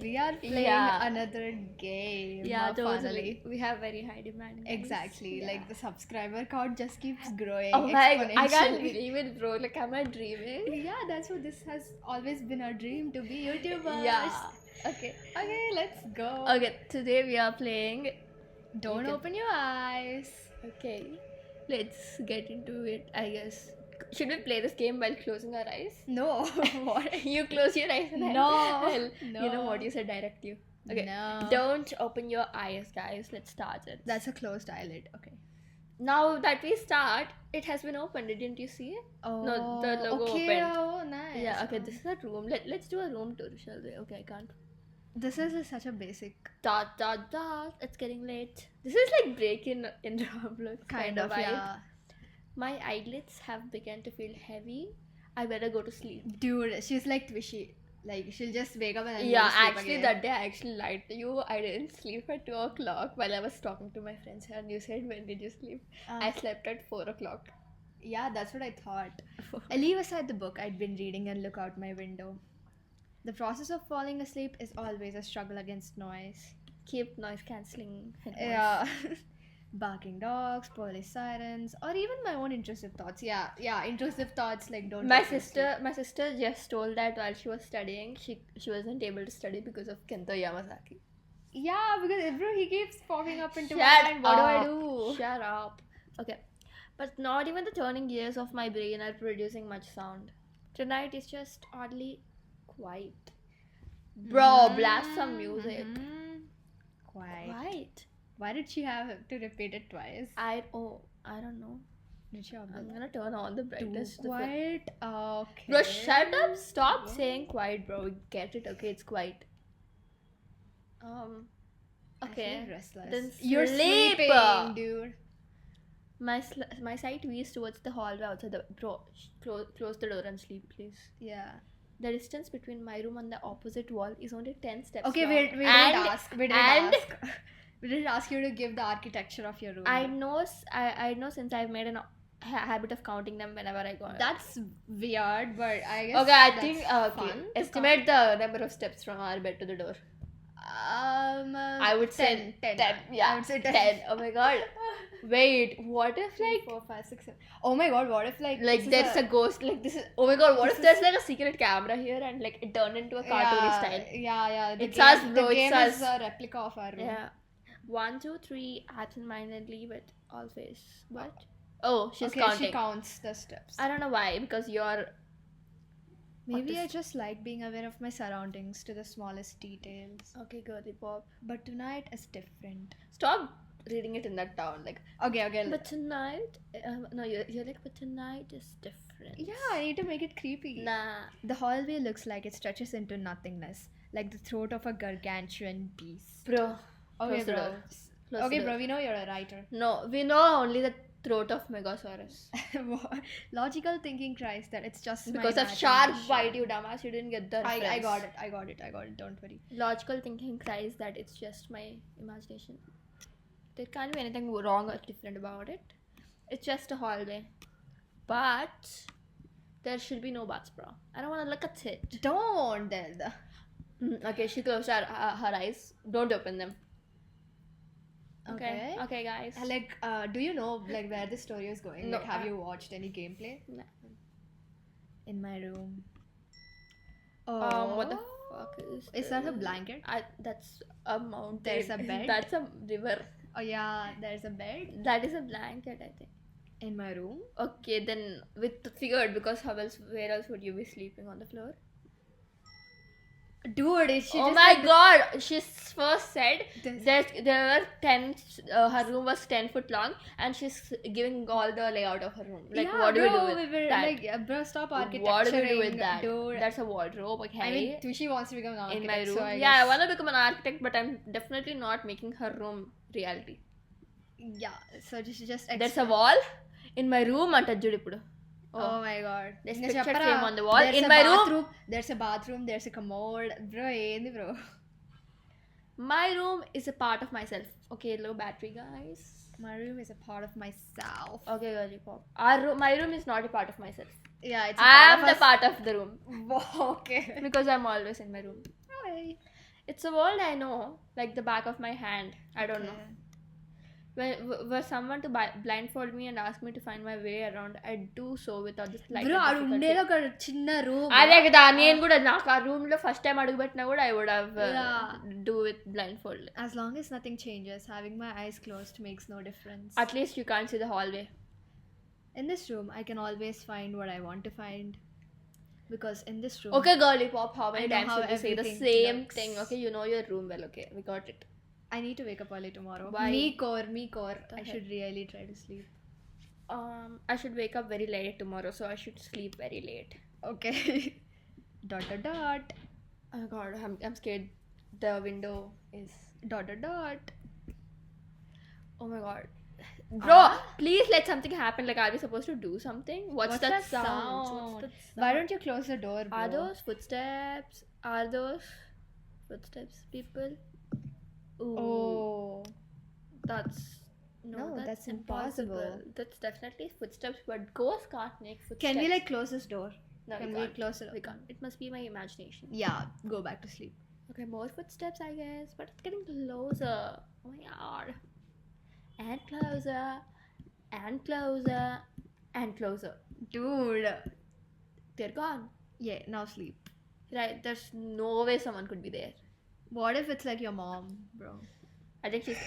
we are playing Yeah. another game. Yeah, totally. Finally. We have very high demand. Guys. Exactly. Yeah. Like the subscriber count just keeps growing Oh my god, I can't exponentially. believe it, bro. Like, am I dreaming? Yeah, that's what this has always been our dream to be YouTubers. Yeah. Okay. Okay, let's go. Okay, today we are playing. Don't You can- open your eyes. Okay, let's get into it, I guess. Should we play this game while closing our eyes? No. What? You close your eyes and No. You know what you said, direct you. Okay. No. Don't open your eyes, guys. Let's start it. That's a closed eyelid. Okay. Now that we start, it has been opened. Didn't you see it? Oh, No, the logo okay. opened. Oh, nice. Yeah, okay, this is a room. Let's do a room tour, shall we? Okay, I can't. This is such a basic Dot dot dot. It's getting late. This is like break in Roblox kind of, vibe. yeah. My eyelids have begun to feel heavy. I better go to sleep. Dude, she's like Twishy. Like she'll just wake up and then Yeah, go to sleep actually again. that day I actually lied to you. I didn't sleep at 2 o'clock while I was talking to my friends and you said, when did you sleep? I slept at 4 o'clock. Yeah, that's what I thought. I leave aside the book I'd been reading and look out my window. The process of falling asleep is always a struggle against noise. Keep noise cancelling headphones. Yeah. Barking dogs, police sirens, or even my own intrusive thoughts. Yeah, intrusive thoughts like don't. My take me to sister just told that while she was studying, she wasn't able to study because of Kento Yamasaki. sleep. Yeah, because bro, he keeps popping up into my Shut mind. What do I up. do? Shut up. Okay. But not even the turning gears of my brain are producing much sound. Tonight is just oddly quiet. Bro, blast some music. Quiet. Quiet. Why did she have to repeat it twice? I don't know. Did she have I'm gonna turn on the brightness. too quiet? Okay. Bro, shut up. Stop saying quiet, bro. Get it? Okay, it's quiet. I Okay. feel restless. Then You're sleep. sleeping, dude. My sight veers towards the hallway outside the bro. Close the door and sleep, please. Yeah. The distance between my room and the opposite wall is only 10 steps. Okay, long. we didn't ask. We didn't and- ask. We didn't ask you to give the architecture of your room. I know. I know since I've made a habit of counting them whenever I go. That's weird, but I guess. Okay, I that's think okay. fun to Estimate the number of steps from our bed to the door. I would say 10. 10. Yeah, I would say 10. 10. Oh my god. Wait, what if 3, like 4, 5, 6, 7. Oh my god, what if like this is there's a ghost, like this is, oh my god, what this if there's like a secret camera here and like it turned into a cartoony style? Yeah. It's us, bro, The it's game us. is a replica of our room. Yeah. 1, 2, 3, absent-mindedly, but always. What? Oh, she's Okay, counting. she counts the steps. I don't know why, because you're. Maybe I autistic. just like being aware of my surroundings to the smallest details. Okay, girly pop. But tonight is different. Stop reading it in that tone. Like, Okay. but tonight. No, you're like, but tonight is different. Yeah, I need to make it creepy. Nah. The hallway looks like it stretches into nothingness, like the throat of a gargantuan beast. Bro. Okay, Close the bro. door. Close Okay, the bro, door. we know you're a writer. No, we know only the throat of Megasaurus. Logical thinking cries that it's just my Because of sharp imagination. bite, you dumbass, you didn't get the I reference. got it. Don't worry. Logical thinking cries that it's just my imagination. There can't be anything wrong or different about it. It's just a hallway. But there should be no bats, bro. I don't want to look at it. Don't then. Okay, she closed her eyes. Don't open them. Okay. Okay, guys. Like, do you know like where the story is going? No, Like, have you watched any gameplay? No. In my room. Oh, What the fuck is that a this? blanket? That's a mountain. There's a bed? That's a river. Oh yeah, there's a bed That is a blanket, I think. in my room. Okay, then figured, because where else would you be sleeping on the floor? Dude, is she Oh just my like god! She first said this? there were 10. Her room was 10 foot long, and she's giving all the layout of her room. Like, Yeah, what do we do bro, with we were that? like, bro, stop architecturing. What do we do with that? Dude. That's a wardrobe, okay? I mean, Twishi wants to become an architect. in my room. So I I guess- want to become an architect, but I'm definitely not making her room reality. Yeah, so she just. There's a wall in my room and Judipudu. Oh my god. There's Inga picture cheppara. frame on the wall. There's In a my room. bathroom. There's a bathroom. There's a commode. Bro, endi bro. My room is a part of myself. Okay, low battery, guys. My room is a part of myself. Okay, girly pop. My room is not a part of myself. Yeah, it's. I am the part of the room Okay. because I'm always in my room. Okay. It's a world I know, like the back of my hand. I don't know. Were someone to blindfold me and ask me to find my way around, I'd do so without the slightest bro ఆడు difficulty. ఉండేది ఒక చిన్న room. అదే కదా నేను కూడా నాకు ఆ రూమ్ లో ఫస్ట్ టైం అడుగు పెట్టినా కూడా I would have do with blindfold. As long as nothing changes, having my eyes closed makes no difference. At least you can't see the hallway. In this room, I can always find what I want to find. Because in this room... Okay, girly pop, how many I know times how did you say the everything same looks. thing? Okay, you know your room well. Okay, we got it. I need to wake up early tomorrow. Why? Me core. I Okay. should really try to sleep. I should wake up very late tomorrow, so I should sleep very late. Okay. dot. Oh my god, I'm scared. The window is. Dot. Oh my god. Bro, please let something happen. Like, are we supposed to do something? What's that sound? What's that Why don't you close the door, bro? Are those footsteps? Are those footsteps, people? Ooh, Oh. that's No, that's impossible. That's definitely footsteps, but ghosts can't make footsteps. Can we like close this door? No, Can we we can't. close it? We can't. It must be my imagination. Yeah, go back to sleep. Okay, more footsteps, I guess, but it's getting closer. Oh my god. And closer. And closer. And closer. Dude. They're gone. Yeah, now sleep. Right, there's no way someone could be there. What if it's like your mom, bro? I think she's.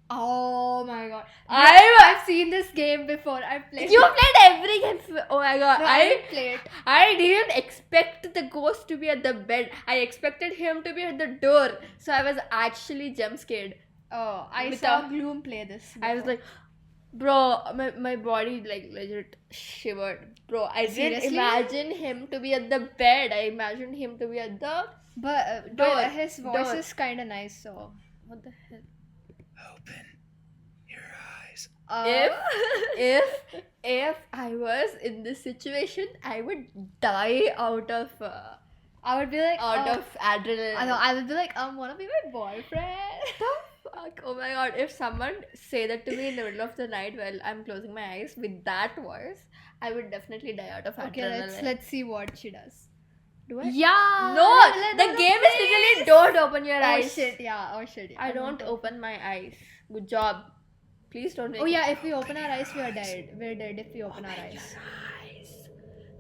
Oh my god. I've seen this game before. I've played You played every game. Oh my god. No, I didn't play it. I didn't expect the ghost to be at the bed. I expected him to be at the door. So I was actually jump scared. Oh, I With saw a- Gloom play this. I was like, bro, my body like legit shivered. Bro, I didn't Seriously? imagine him to be at the bed. I imagined him to be at the but Door. his voice Door. is kind of nice, so. what the hell? Open your eyes. If I was in this situation, I would die out of I would be like, of adrenaline. I would be like, wanna be my boyfriend? Fuck. Oh my god, if someone say that to me in the middle of the night while I'm closing my eyes with that voice, I would definitely die out of Okay, adrenaline. let's see what she does. Do I? Yeah. No, the game is literally don't open your Oh eyes. shit, yeah. I don't open my eyes. Good job. Please don't make Oh me- yeah, if we open our eyes, we are dead. We're dead if we open our eyes. eyes.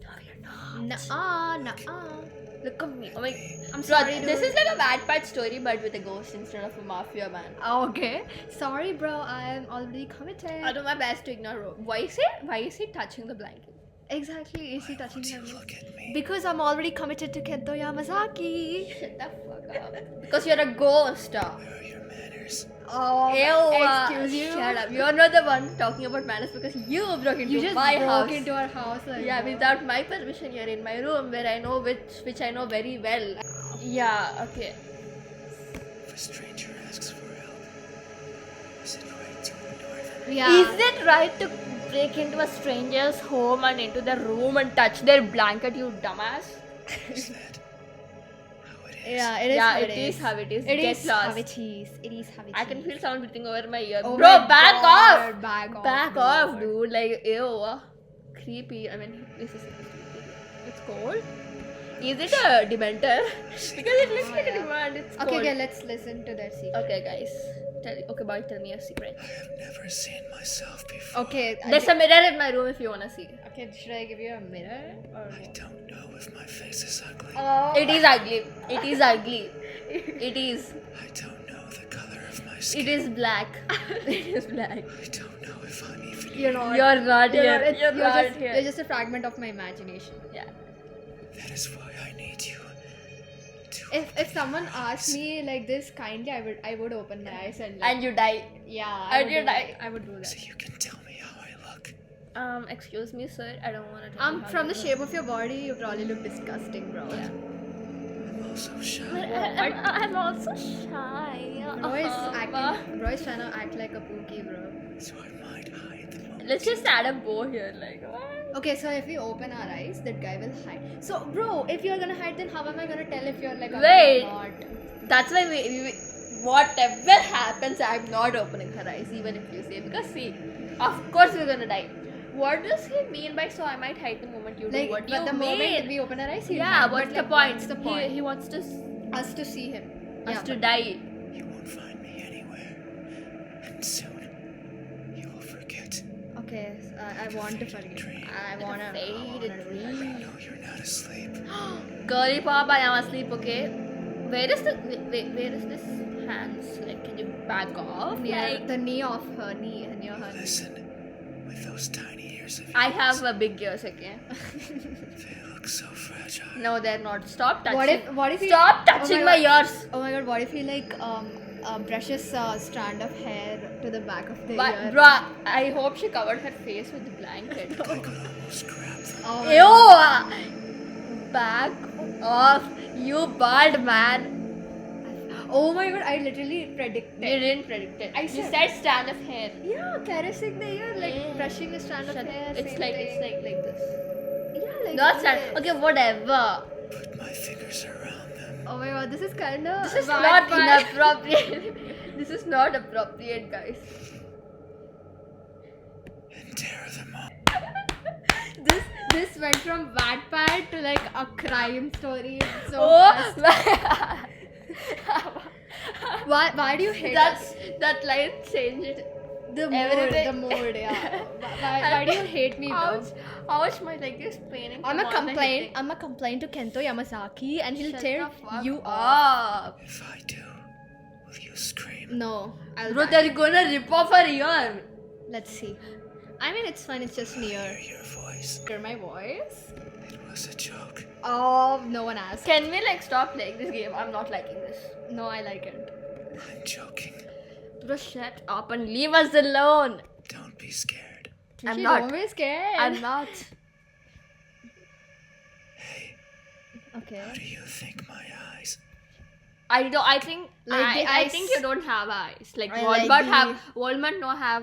No, you're not. Nuh-uh. Look at me. Oh my. I'm Bro, sorry, this dude. is like a bad part story, but with a ghost instead of a mafia man. Oh, okay. Sorry, bro. I'm already committed. I'll do my best to ignore. Why is he touching the blanket? Exactly. Is he touching Won't you her? look at me? Because I'm already committed to Kento Yamazaki. Shut the fuck up. Because you're a ghost. Where are your manners? Oh, Ew, excuse you. Shut up. You're not the one talking about manners because you broke into You just my broke house. into our house. Like, Yeah, without my permission, you're in my room where I know which I know very well. Yeah, okay. If a stranger asks for help, is it right to ignore them? Yeah. Is it right to break into a stranger's home and into their room and touch their blanket, you dumbass? Is that how it is? Yeah, it is. Yeah, how it is how it is. It Get is lost. how it is. It is how it is. I can feel someone breathing over my ear. Oh Bro, my back God, off! Back off, dude. Like, ew. Creepy. I mean, this is it's cold. Is it a dementor? Because it looks like a demand. It's cold. Okay, let's listen to their secret. Okay, guys. Okay, boy, tell me a secret. I have never seen myself before. Okay. There's a mirror in my room if you wanna see. Okay, should I give you a mirror? Or I don't know if my face is ugly. Oh. It is ugly. It is ugly. It is. I don't know the color of my skin. It is black. It is black. I don't know if I'm even You're not. You're not You're here. not. It's- You're not just, here. You're just a fragment of my imagination. Yeah. That is why I need you. To If someone asked me like this kindly, I would open my eyes and like, And you die. yeah, and would you do die. that. I would do that. so you can tell me how I look. Excuse me, sir. I don't wanna tell you how From you the look. shape of your body, you probably look disgusting, bro. Yeah. I'm also shy. I'm also shy. Bro is trying to act like a pookie, bro. So I might hide the moment. Let's just add a bow here, like what? Okay, so if we open our eyes, that guy will hide. So, bro, if you're gonna hide, then how am I gonna tell if you're like ugly Wait. or not? That's why we whatever happens, I'm not opening her eyes, even if you say, because see, of course we're gonna die. What does he mean by so I might hide the moment you Like, do? What do but you the mean? moment we open our eyes, he'll Yeah, hide. what's But, the like, point? What's the point? He wants to. Us to see him. Us Yeah, to but- die. You won't find me anywhere. And soon, you will forget. Okay, I want to forget. Dream. I wanna. Faded dream. No, you're not asleep. Girly pop, I am asleep, okay? Where is where is this hands? Like, can you back off? Near Like, the knee of her knee, near her knee. Listen, with those tiny ears of yours, I have a big ears, okay? they look so fragile. No, they're not. Stop touching. What if he- Stop touching Oh my my ears. Oh my god, what if he like brushes a strand of hair to the back of the But, ear? bruh, I hope she covered her face with the blanket. I could almost grab them. Oh my god. Ew! Back off, you bald man. Oh my god, I literally predicted. You didn't predict it. I You said- said stand of hair. Yeah, caressing the ear, like Yeah. brushing a strand of Shut hair. up. It's same like thing. this. Yeah, like Not this. stand. Okay, whatever. Put my fingers around them. Oh my god, this is kind of. This is not inappropriate. This is not appropriate, guys. And tear them up. This went from Wattpad to like a crime story. So Oh, why do you hate us? that line changed The everything. mood, yeah. Why do you hate me, bro? Ouch, my leg is paining. I'm from a all the complaint. hitting. I'm a complaint to Kento Yamazaki, and he'll Shut tear the fuck you off. up. If I do, will you scream? No, I'll. Bro, die. they're gonna rip off her ear. Let's see. I mean, it's fine. It's just I near. hear your voice. Hear my voice? It was a joke. Oh, no one asked. Can we like stop playing this game? I'm not liking this. No, I like it. I'm joking. Bro, shut up and leave us alone. Don't be scared. I'm She not. Don't be scared. I'm not. Hey, Okay. how do you think my eyes? I think Like the I eyes- think you don't have eyes. Like I Walmart like the- have Walmart no have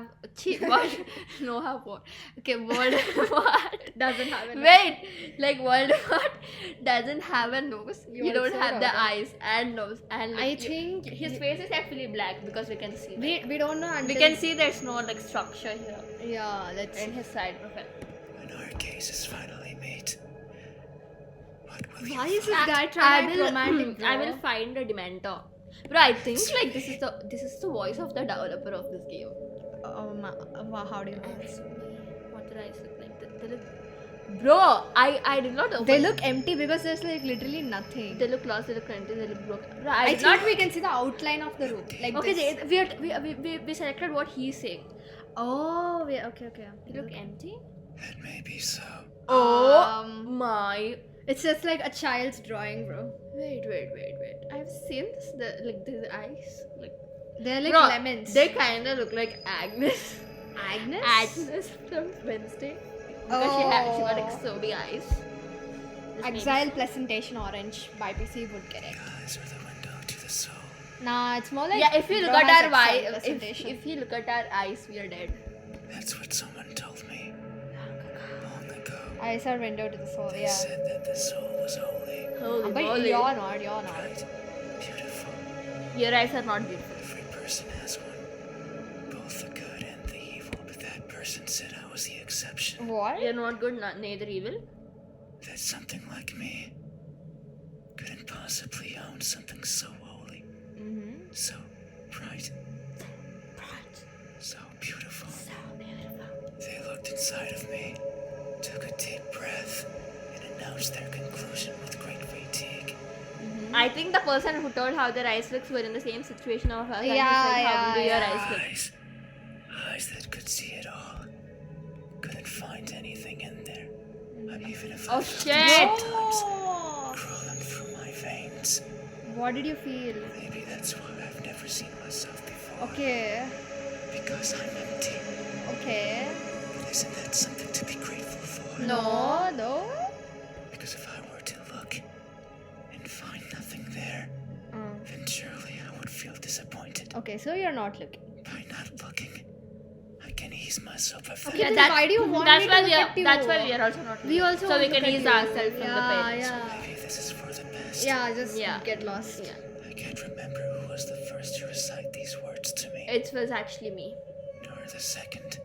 no have what? Okay, Walmart Doesn't have it. Wait, like Voldemort doesn't have a nose. You You don't also have know the that. eyes and nose and like, I think his face is actually black because we can see. we don't know until We can see there's no like structure here Yeah, let's. in his side profile. When our case is finally made, what will you Why is this find? guy trying to will, act romantic? Bro? I will find a Dementor. Bro, I think like this is the voice of the developer of this game. How do you know? What did I say? Like they look... Bro, I did not open. They look empty because there's like literally nothing. They look lost. They look empty. They look broken. Bro, I did think not. we can see the outline of the room. Like Okay, this. we selected what he's saying. Oh, okay. They look empty. That may be so. Oh my! It's just like a child's drawing, bro. Wait. I've seen this. These eyes. Like They're like bro, lemons. They kind of look like Agnes. Agnes? Agnes from Wednesday. Because she got like Oh. so big eyes. This Exile Presentation Orange by PC would get The it. eyes are the window to the soul. Nah, it's more like. Yeah, if you look bro at has our Exile eyes, presentation. if you look at our eyes, we are dead. That's what someone told me long ago. Eyes are window to the soul, They yeah. said that the soul was holy, Holy But moly. you're not. bright, beautiful. Your eyes are not beautiful. Every person has one, both the good and the evil. But that person said I was the exception. What? You're not good, neither evil. That something like me couldn't possibly own something so holy, Mm-hmm. so bright, so beautiful. They looked inside of me, took a deep breath, and announced their conclusion with great fatigue. I think the person who told how their eyes looks were in the same situation of us. And he Yeah, said, how do your yeah. eyes look? Eyes that could see it all. Couldn't find anything in there. Even if Oh, I felt shit. it sometimes Oh, crawling through my veins. what did you feel? Maybe that's why I've never seen myself before. Okay. Because I'm empty. Okay. But isn't that something to be grateful for? No. Because if I were to look and find nothing there, then surely I would feel disappointed. Okay, so you're not looking. By not looking, I can ease myself of that. Okay, then why do you want that's me why to look at you? That's why we are also not. We also so want we to can look at ease you. ourselves from the Yeah, pain. yeah. Maybe this is for the best. Yeah, just Yeah. get lost. Yeah. I can't remember who was the first to recite these words to me, It was actually me. nor the second,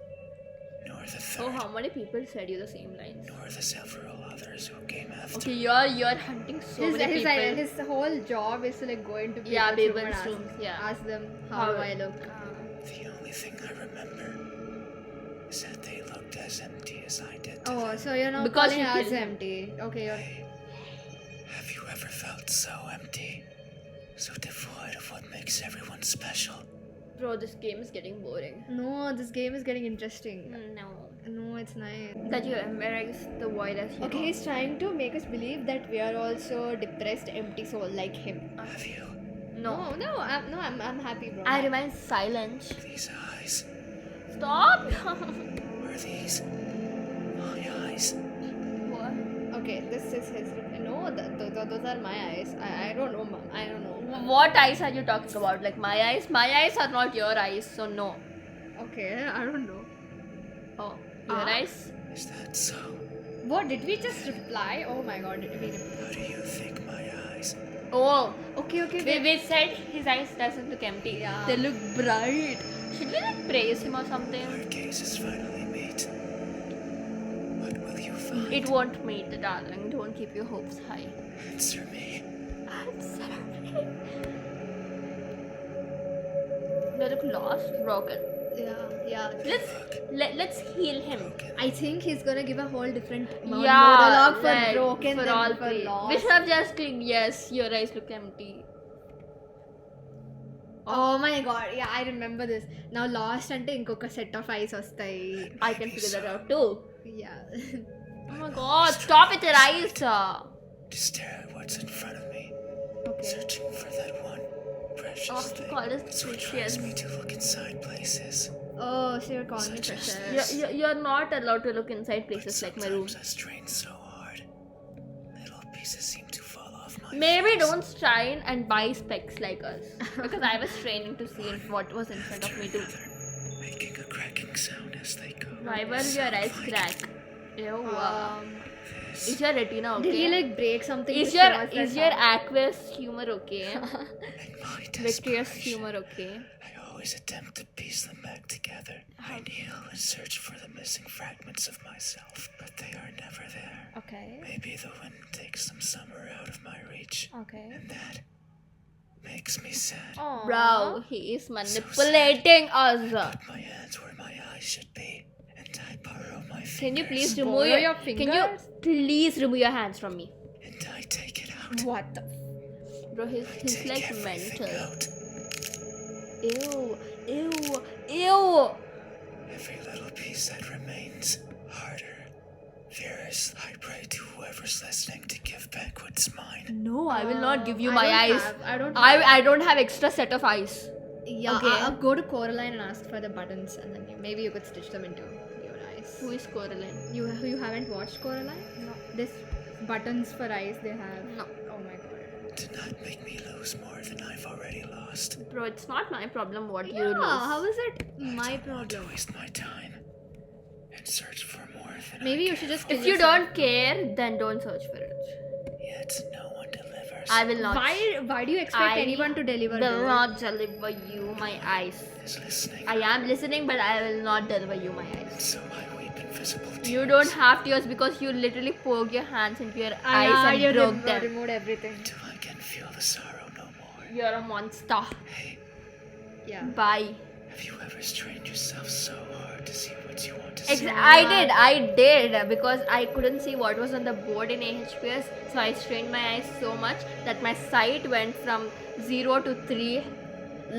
nor the Oh, how many people said you the same lines? nor the several others who came after. Okay, you're hunting so His, many his, people. his whole job is to like go into people's Yeah, room people's and ask, rooms, yeah. ask them how do I look. The only thing I remember is that they looked as empty as I did. To Oh, them. so you're not Because calling you us killed him. empty. Okay, you're. Hey, have you ever felt so empty? So devoid of what makes everyone special? Bro, this game is getting boring. No, this game is getting interesting. No. No, it's nice. That you embrace the void as you Okay, he's trying to make us believe that we are also depressed, empty soul like him. Have you? No. I'm happy, bro. I remain silent. These eyes? Stop! Are these my eyes? What? Okay, this is his. No, those are my eyes. I don't know, mom. I don't know. What eyes are you talking about? Like my eyes? My eyes are not your eyes, so no. Okay, I don't know. Oh, your eyes? Is that so? What did we just reply? Oh my god, did we reply? How do you think my eyes? Oh, Okay, we said his eyes doesn't look empty. Yeah. They look bright. Should we like praise him or Our something? gazes finally meet. What will you find? It won't meet, darling. Don't keep your hopes high. Answer me. They look lost, broken. Yeah. Let's heal him. I think he's gonna give a whole different Yeah, monologue for like, broken for than all for three. lost. We should have just clicked yes. Your eyes look empty. Oh my god, yeah, I remember this. Now lost అంటే ఇంకొక set of eyes వస్తాయి. I can figure that out too. Yeah. Oh my god! Stop with your eyes. To stare at what's in front of me. Okay. Searching for that one precious Oh, thing. God, it's That's what precious. drives me to look inside places. Oh, so you're calling me Such as precious. You're not allowed to look inside But places like my room. sometimes I strain so hard. Little pieces seem to fall off my Maybe face. don't strain and buy specs like us. Because I was straining to see what was in front of me too. Making a cracking sound as they go. Why were your eyes crack? Ew. This Is your retina okay? Did he like break something? Is to your show us that is your how- aqueous humor okay? in my Vitreous desperation, humor okay? I always attempt to piece them back together. I kneel and search for the missing fragments of myself, but they are never there. Okay. Maybe the wind takes them somewhere out of my reach, Okay. and that makes me sad. Bro, he is manipulating us. Put my hands where my eyes should be, and I borrow my fingers. Can you please remove Borrow your Can you fingers? please remove your hands from me? And I take it out. What the? Bro, he's Take like everything mental. out. Ew. Every little piece that remains. Harder. Viewers, I pray to whoever's listening to give back what's mine. No, I will not give you I my don't eyes. I don't. I don't have extra set of eyes. Yeah. Okay. I'll go to Coraline and ask for the buttons, and then maybe you could stitch them into your eyes. Who is Coraline? You haven't watched Coraline? No. This buttons for eyes they have. No. Oh my god. Do not make me lose more than I've already lost. Bro, it's not my problem what you Yeah. lose. How is it my I don't want to problem? waste my time and search for more than Maybe I you should care just for. If you don't care, then don't search for it. Yet no one delivers. I will not. Why do you expect I anyone to deliver? will though? not deliver you my eyes. Is listening. I am listening, but I will not deliver you my eyes. So I weep invisible tears. You don't have tears because you literally poked your hands into your eyes Yeah, and you broke them. removed everything. Till I can feel the sorrow no more. You're a monster. Hey, Yeah. Bye. have you ever strained yourself so hard to see what you want to see? I did because I couldn't see what was on the board in AHPS, so I strained my eyes so much that my sight went from 0 to 3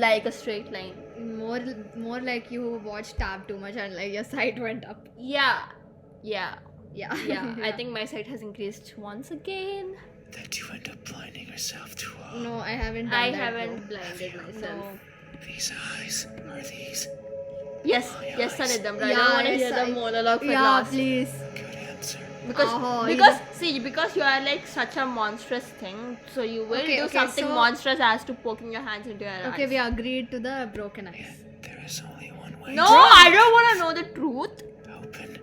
like a straight line. More like you watched Tab too much and like your sight went up. Yeah. Yeah. I think my sight has increased once again. That you end up blinding yourself to all. No, I haven't done I that. haven't blinded myself. No. These eyes are these. Yes, My yes, eyes. Sanidam. I Yeah, don't want to yes, hear the I- monologue for Yeah, last. please. Good answer. Because you are like such a monstrous thing, so you will Okay, do okay, something so- monstrous as to poking your hands into your Okay, eyes. we agreed to the broken eyes. There is only one way. No, I don't want to know the truth. Open.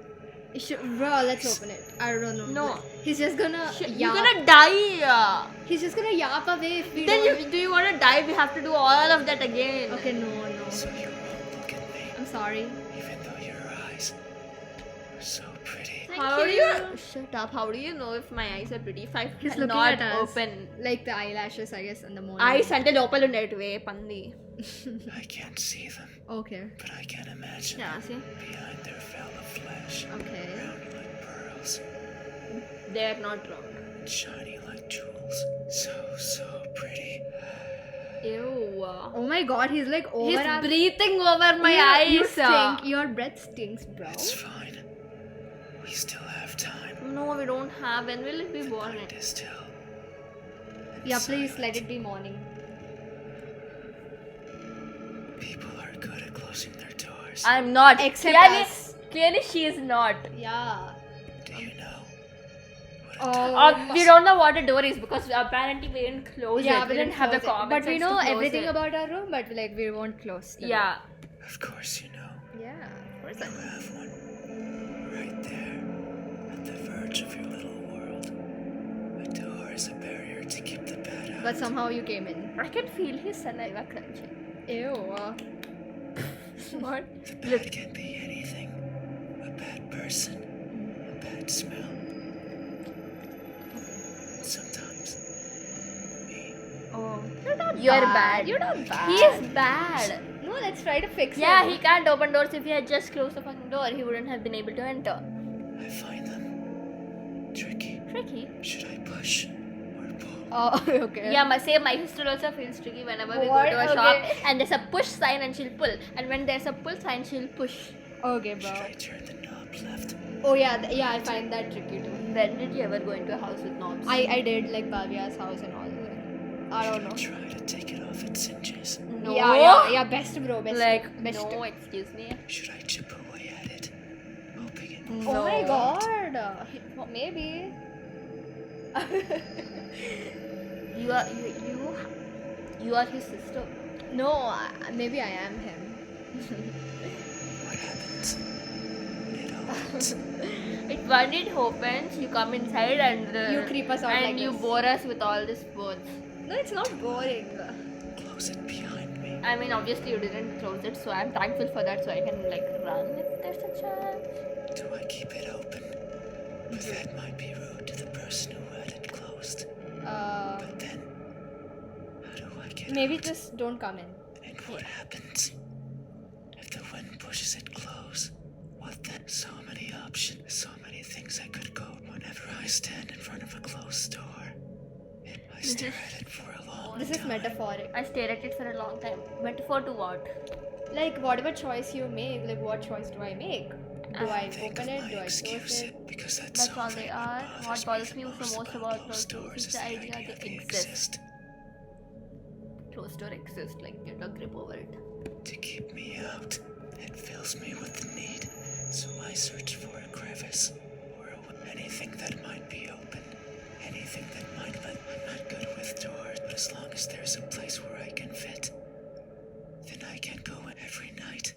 Bro, let's open it. I don't know. No. He's just gonna. You're gonna die. He's just gonna yap away if we Then don't. do you want to die? We have to do all of that again. Okay, no. So you won't look at me, I'm sorry. even though your eyes so pretty. How do you shut up? How do you know if my eyes are pretty? If I He's looking not at us. open. Like the eyelashes, I guess, in the morning. Eyes అంటే లోపల ఉండేటివే పంది. I can't see them, Okay. but I can imagine Yeah, them see? behind their veil of flesh. Okay. Round like pearls, They are not wrong. shiny like jewels. So pretty. Ew. Oh my god, he's like over He's our... breathing over my You eyes. stink. Your breath stinks, bro. It's fine. We still have time. No, we don't have. When will it be born? Night is still. and Yeah, please silent. let it be morning. People are good at closing their doors. I'm not. Except clearly, us. clearly she is not. Yeah. Do you know what Oh, We don't know what a door is because apparently we didn't close yeah, it. We didn't have the close it. common But we sense know to close everything it. about our room, but like we won't close. the door. Yeah. Of course you know. Yeah. Of course. You have one. Right there. At the verge of your little world. A door is a barrier to keep the bad out. But somehow you came in. I can feel his saliva crunching. Ew. What? The bad can be anything. A bad person. A bad smell. Sometimes. Me. Oh. You're bad. You're not bad. He is bad. No, let's try to fix Yeah, it. he can't open doors. If he had just closed the fucking door, he wouldn't have been able to enter. I find them tricky. Tricky. Should I push or pull? Oh, okay. Yeah, my sister also feels tricky whenever we What? go to a Okay. shop and there's a push sign and she'll pull, and when there's a pull sign she'll push. Okay, bro. Should I turn the knob left? Oh yeah, yeah. I find that tricky too. When did you ever go into a house with knobs? I did like Bhavya's house and all. I don't know. Should I try to take it off its hinges? No. Yeah. Best, bro. Best. Like best. no, excuse me. Should I chip away at it? Hoping it will Oh my No. god. Maybe. You are his sister. No, maybe I am him. What happens? It opens. When it opens, you come inside and You creep us out and like you this. bore us with all these words. No, it's not boring. Close it behind me. I mean, obviously you didn't close it, so I'm thankful for that. So I can like run if there's a chance. Do I keep it open? But that might be rude to the person who had it closed. But then, how do I get Maybe out? just don't come in. And what happens if the wind pushes it close? What then? So many options, so many things I could go. Whenever I stand in front of a closed door, I stare at it for a long This is time. metaphoric. I stared at it for a long time. Metaphor to what? Like whatever choice you make, like what choice do I make? Do I Think open of it? my Do I close excuse it? because that's That's all they something are. What bothers me the most about closed closed doors doors is the idea they exist. Closed door exists, like get a grip over it. To keep me out. It fills me with the need, so I search for a crevice or anything that might be open. Anything that might let. I'm not good with doors, but as long as there's a place where I can fit, then I can go in every night.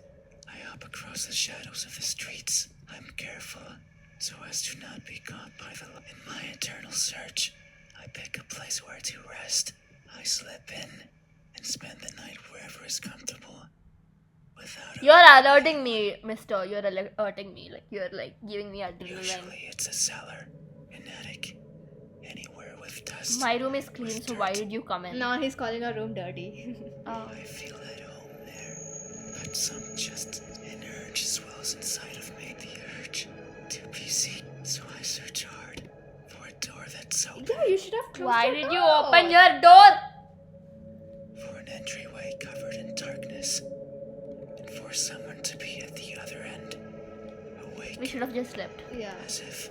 I hop across the shadows of the streets. I'm careful so as to not be caught by the. In my eternal search, I pick a place where to rest. I slip in and spend the night wherever is comfortable. Without a You're alerting me, mister. You're alerting me. Like you're like giving me adrenaline. Usually it's a cellar, an attic, anywhere with dust. My room is clean, so why did you come in? Now he's calling our room dirty. Oh. I feel at home there, but an urge swells inside of me. The urge to be seen, so I search hard for a door that's open, Yeah, you should have closed Why your did door. you open your door? for an entryway covered in darkness, and for someone to be at the other end, awake We should have just slept. Yeah. as if.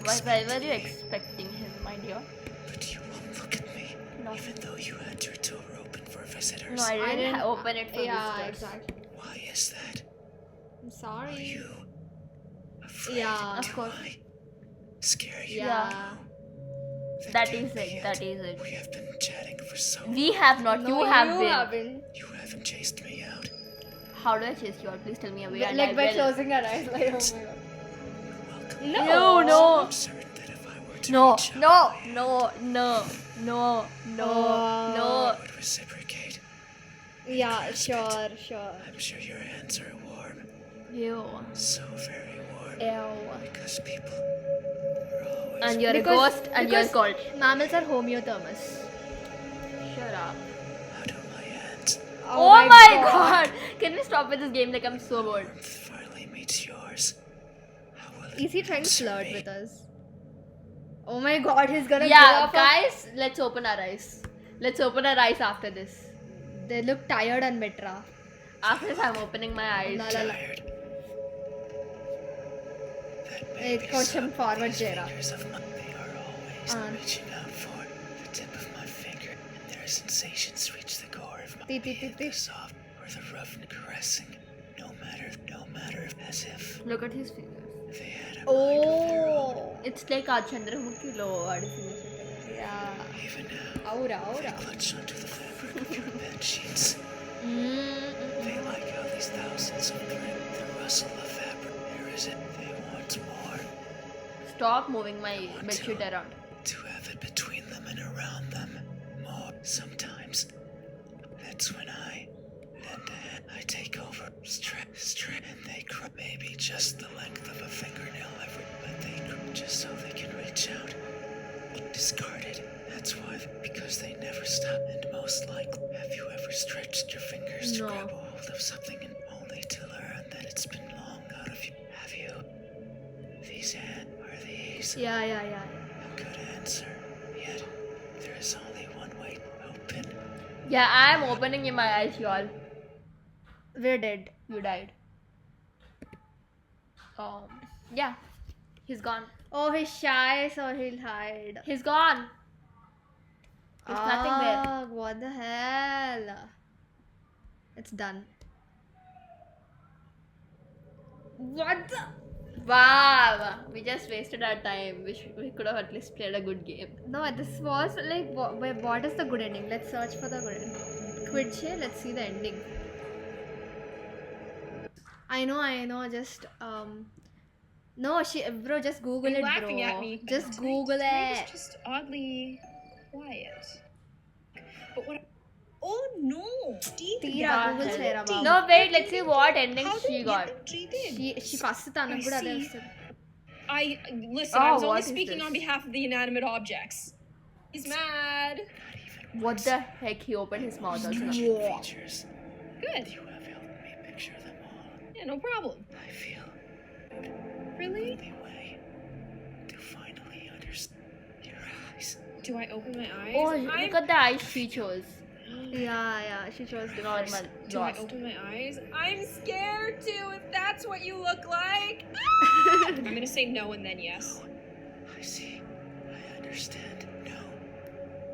Why were you expecting me. expecting him, my dear? But you won't look at me, No. even though you had your door open for visitors. No, I didn't open it for Yeah, visitors. exactly. Why is that? I'm Are sorry. you afraid? Yeah. Of course. I scare you? Yeah. Then That can't is be it. That is it. We have been chatting for so long. We have not. No, you have been. haven't. You haven't chased me out. How do I chase you out? Please tell me a way. and Like I by will. closing our eyes, like oh my god. Welcome. No. No. I'm certain that if I were to No, reach out, no, no, no, no, no, no. I would reciprocate. Yeah, sure. I'm sure your hands are warm. You. So very warm. Because people are always And you're a Because- ghost and you're because- cold. Mammals are homeothermos. Shut up. out of my hands. Oh, my god! Can we stop with this game? Like, I'm so bored. Warmth finally meets yours. How will it Is he trying to answer flirt me? with us? Oh my god, he's gonna Yeah, give up. guys, let's open our eyes. Let's open our eyes after this. They look tired on Mitra. After this, I'm opening my eyes. La, la, la. Tired. That Hey, may be coach so. him forward, These Jera. fingers of mine, they are always On. reaching out for the tip of my finger, and their sensations reach the core of my Ti, ti, ti, being, ti. the soft or the rough and caressing. No matter, as if Look at his fingers. they had a mind of their own. Oh. It's like a Chandramukhi low fingers. Yeah. Even now, Aura, they aura. clutch onto the fabric of your bed sheets. Mm-mm. They like how these thousands of thread, the rustle of fabric. There is it. They want more. Stop moving my bedsheet around. To have it between them and around them. More. Sometimes. That's when I lend a hand. I take over. And they cry. Maybe just the length of a fingernail every. But they cry just so they can reach out. Discarded. That's why. Because they never stop. And most likely. Have you ever stretched your fingers to No. grab a hold of something and only to learn that it's been long out of you? Have you? These hands are these. Yeah. A good answer. Yet, there is only one way to open. Yeah, I'm opening in my eyes, y'all. We're dead. You died. Yeah. He's gone. Oh, he's shy, so he'll hide. He's gone. There's nothing there. Ah, what the hell? It's done. What the? Wow. We just wasted our time. We could have at least played a good game. No, this was like, what is the good ending? Let's search for the good ending. Quidche, let's see the ending. I know, just, no, bro, just Google You're it, laughing bro. at me. Just Tonight- Google tonight it. was just oddly quiet. But what? Oh no! Deep Tira, Google Google it. చేయరా బాబు. No, wait. Let's see what ending How she did got. she did? She first తనకు కూడా అదే see. వస్తుంది. I listen. I Oh, was only what is speaking this? on behalf of the inanimate objects. He's mad. What the heck? He opened his mouth also. Features. Good. You have helped me picture them all. Yeah, no problem. I feel Really? the way to finally understand your eyes. Do I open my eyes? Oh, look at the eyes she chose. Yeah, she chose the Normal. Do I Lost. open my eyes? I'm scared too. If that's what you look like. I'm gonna say no and then yes. I see. I understand. No.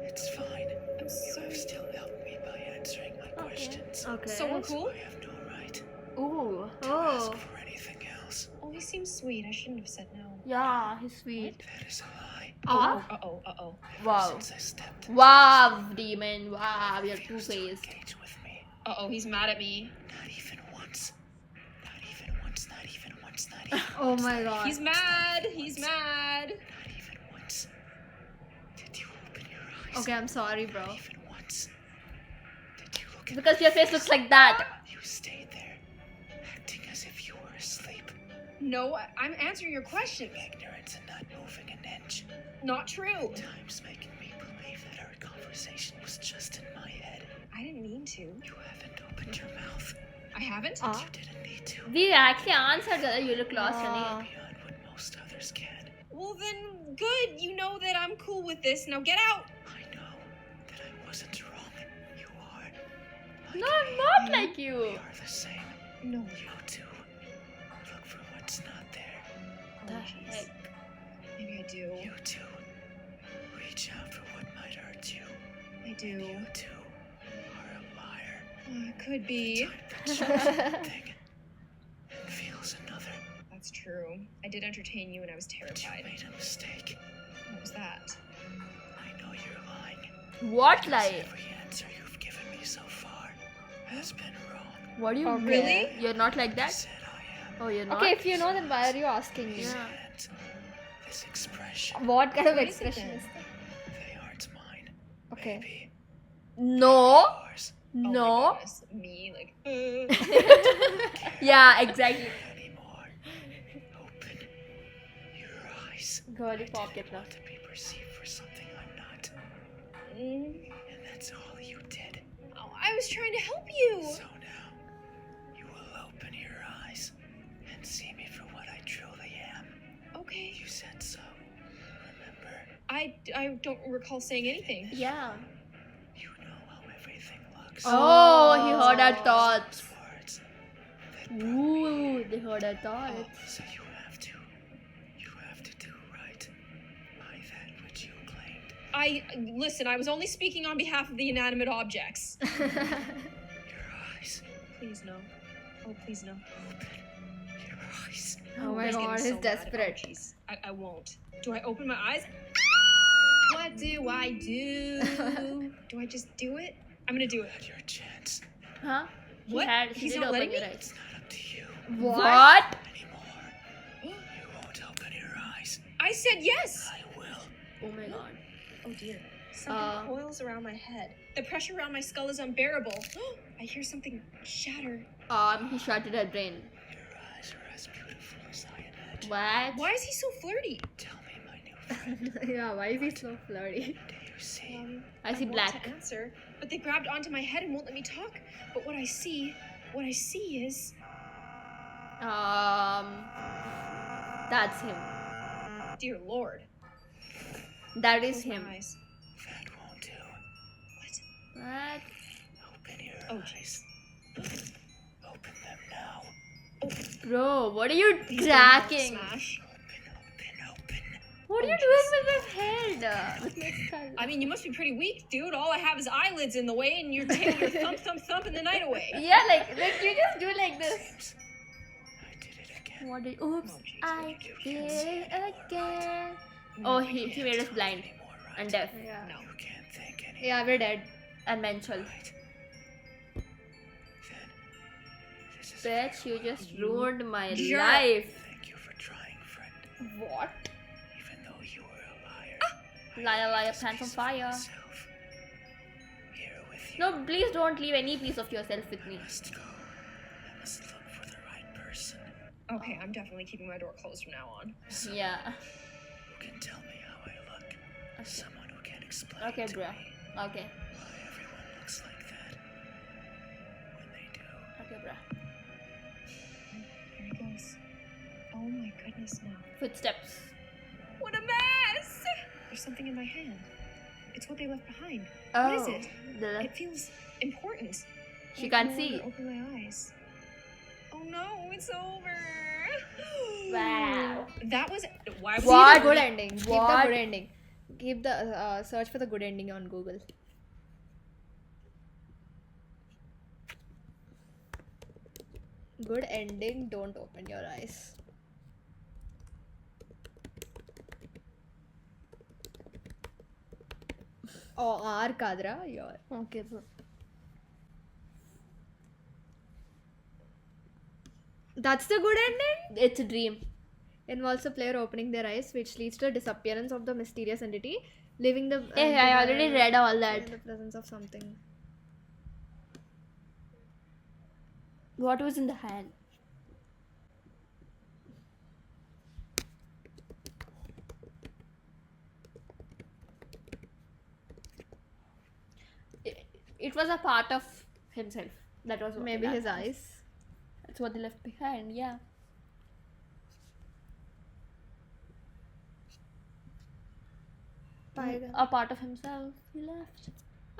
It's fine. I'm You so. have still helped me by answering my questions. Okay. So we're cool. I have no right Ooh. to Oh. ask for anything else. Oh, he seems sweet. I shouldn't have said no. Yeah, he's sweet. That is a lie. Ah. Uh-oh. Ever Wow. since I stepped Wow, demon. Wow, you're refused to two-faced. engage with me. Uh-oh, he's mad at me. Not even once. Not even once. Not even once. Not even Oh once. my god. He's mad. He's mad. Not even once. Did you open your eyes? Okay, I'm sorry, bro. Not even once. Did you look at Because my your face looks like that. You stayed there, acting as if you were asleep. No, I'm answering your question. Ignorance and not moving an inch. Not true. Times making me believe that our conversation was just in my head. I didn't mean to. You haven't opened your mouth. I haven't? Ah. You didn't need to. We actually answered that you look lost, Ah. honey. Beyond what most others can. Well, then, good. You know that I'm cool with this. Now get out. I know that I wasn't wrong. You are. Like No, I'm me. not like We you. are the same. No. You too. Look for what's not there. The jeez. heck? Maybe I do. You too. Reach out for what might hurt you. I do. You too are a liar. Could be. Type that shows one thing and feels another. That's true. I did entertain you and I was But you terrified. made a mistake. What was that? I know you're lying. What Because lie? every answer you've given me so far has been wrong. What do you Okay. mean? Really? You're not like I that? said I am. Oh, you're not? Okay, if you know, then why are you asking me? These Yeah. hands, this expression, What kind of What is it expression then? is that? they aren't mine. Okay. Maybe No. yours. Oh my No. goodness. Me, like. Yeah, exactly. Anymore. Open Girly I pop didn't kitna. want to be perceived for something I'm not. Mm. And that's all you did. Oh, I was trying to help you. So now, you will open your eyes and see me for what I truly am. Okay. You said so. Remember? I don't recall saying anything. Yeah. You know how everything looks. Oh, he heard our Those thoughts. words that brought me Ooh, here. they heard our thoughts. So you have to do right by that which you claimed. Listen, I was only speaking on behalf of the inanimate objects. Your eyes. Please no. Oh, please no. Open your eyes. Oh my He's getting god, so he's mad. desperate. Oh, jeez. I won't. Do I open my eyes? What do I do? Do I just do it? I'm gonna do it. Had your chance. Huh? What? He He's did not open letting your me? eyes. It's not up to you What? anymore. You won't open your eyes. I said yes. I will. Oh my god. Oh dear. Something coils around my head. The pressure around my skull is unbearable. I hear something shatter. He shattered her brain. Your eyes are as beautiful as I imagined. What? Why is he so flirty? Tell me, my new friend. Yeah, why is he so flirty? Do you see? I see want black. to answer, but they grabbed onto my head and won't let me talk. But what I see is That's him. dear Lord. That is Close my him. eyes. That won't do. What? What? Open your Oh, eyes. Open them now. Bro, what are you Please don't have tracking? Smash. Open. What are Oh, you doing with my head? With my skull? I mean, you must be pretty weak, dude. All I have is eyelids in the way, and you're taking your thump in the night away. Yeah, like you just do like this. Seems I did it again. What did? Oops, Oh, jeez. I You did can't see it anymore, again. No, Oh, I he can't. made us blind Anymore, right? and deaf Yeah. No. You can't think anymore. Yeah, we're dead. and mental. Right. Then this is Bitch, you just ruined my Jerk. life. Thank you for trying, friend. What? Even though you were a liar. I Liar, have liar, this pants on piece of fire. myself here with you. No, please don't leave any piece of yourself with me. I must go. I must look for the right person Okay, I'm definitely keeping my door closed from now on. Yeah. who can tell me how I look. Someone who can explain Okay, to bro. me Okay. why everyone looks like that when they do. Okay, bro. Here he goes. Oh my goodness, no. Footsteps. What a mess! There's something in my hand. It's what they left behind. Oh. What is it? The It feels important. She I can't no see. longer Open my eyes. Oh no, it's over. Wow. That was. Why was See What? the good ending. Keep the What? good ending. Keep the search for the good ending on Google. Good ending. Don't open your eyes. Oh, R Kadra, your. Okay, bro. That's the good ending. It's a dream. Involves the player opening their eyes, which leads to the disappearance of the mysterious entity, leaving the. Hey, I already read all in that. the presence of something. What was in the hand? It was a part of himself. That was what Maybe they his left. eyes. That's what they left behind. Yeah. A part of himself he left.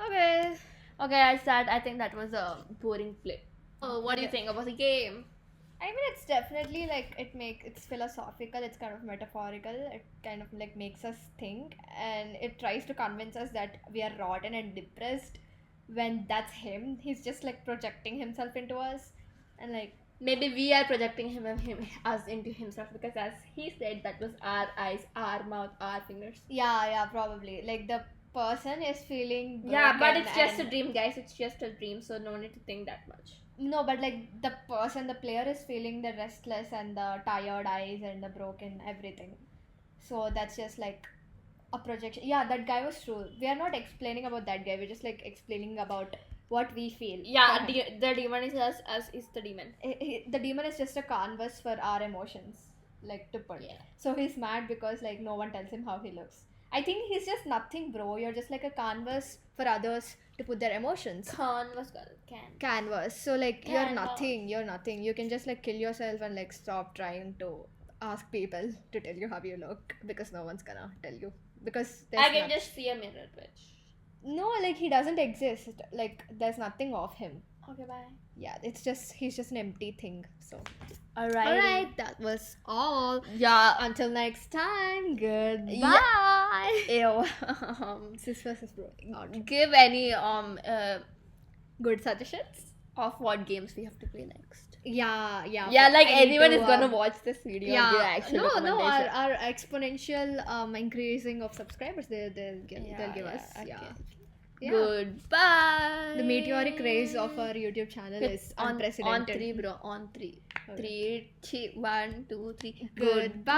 Okay. Okay, I think that was a boring play. Oh, what do you think about the game? I mean, it's definitely like it's philosophical. It's kind of metaphorical. It kind of like makes us think, and it tries to convince us that we are rotten and depressed. When that's him, he's just like projecting himself into us, and like Maybe we are projecting us into himself, because as he said, that was our eyes, our mouth, our fingers. yeah, probably like the person is feeling. Yeah, but broken it's just a and- dream, guys. It's just a dream, so no need to think that much. No, but like the person, the player is feeling the restless and the tired eyes and the broken everything. So that's just like a projection. Yeah, that guy was true. We are not explaining about that guy. We're just like explaining about what we feel. Yeah, the demon is us is the demon. The demon is just a canvas for our emotions. like to put. Yeah. So he's mad because like no one tells him how he looks. I think he's just nothing, bro. You're just like a canvas for others to put their emotions. Canvas. So like you're Canvas. nothing. You're nothing. You can just like kill yourself and like stop trying to ask people to tell you how you look, because no one's gonna tell you, because I can just see a mirror, bitch. no, like he doesn't exist. Like there's nothing of him. Okay, bye. Yeah, it's just he's just an empty thing. So Alright. alright, that was all. Yeah. Until next time, goodbye. Ew. Sis versus bro. Give any Good suggestions? of what games we have to play next. Yeah. Yeah, like I need anyone to, is gonna watch this video and give Yeah, actual no, recommendation. our exponential increasing of subscribers, they'll give us. Okay. Yeah. Goodbye. The meteoric rise of our YouTube channel is unprecedented. On three, bro. On three. Okay. 3, 1, 2, 3. Goodbye.